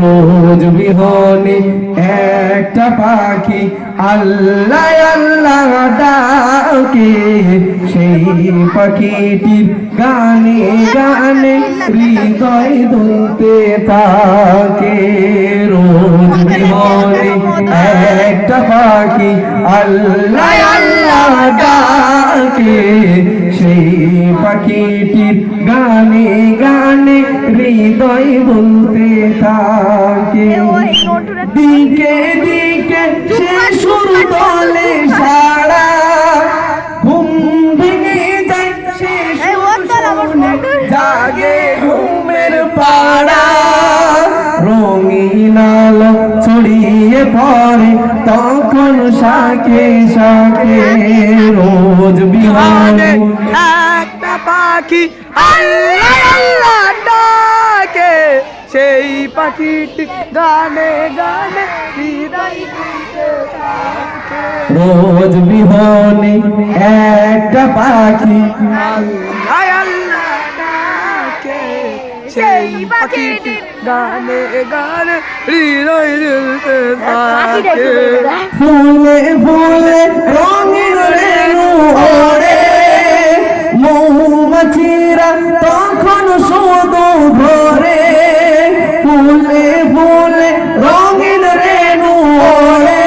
রোজ বিহনে একটা পাখি আল্লাহ আল্লাহ ডাকে, সেই পাখিটির গানে গানে হৃদয় দুলতে থাকে। রোজ বিহনে একটা পাখি আল্লাহ আল্লাহ ডাকে, সেই পাখিটির গানে গানে হৃদয় বলতে থাকে। দিকে দিকে সে সুর তোলে সারা, ঘুম ভেঙে যায় সে সুর শুনে জাগে ঘুমের পাড়া। রঙিন আলো ছড়িয়ে পড়ে তখন শাখে শাখে। রোজ বিহানে একটা পাখি আল্লাহ আল্লাহ ডাকে, সেই পাখিটি গানে গানে হৃদয় দুলতে থাকে। রোজ বিহনে একটা পাখি আল্লাহ আল্লাহ ডাকে, সেই পাখিটি গানে গানে হৃদয় দুলতে থাকে। ফুলে ফুলে রঙিন রেণু ওড়ে, মৌমাছিরা তখন শুধু ঘরে। ফুলে ফুলে রঙিন রেণু ওড়ে,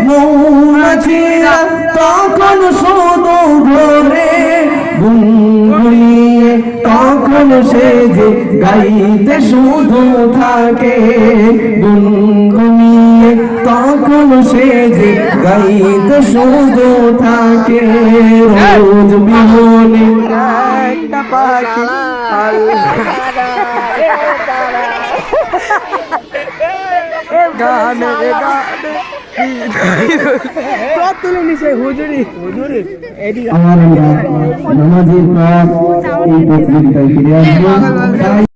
মৌমাছিরা তখন শুধু ঘরে। গুনগুনিয়ে তখন সে যে গাইতে শুধু থাকে। গুনগুনিয়ে তখন সে যে গাইতে শুধু থাকে। রোজ বিহনে একটা পাখি গানে গানে তো তুলে নিছে হুজুরি হুজুরি আমার নামাজের পর এই প্রতিযোগিতায় ফিরে আসবো।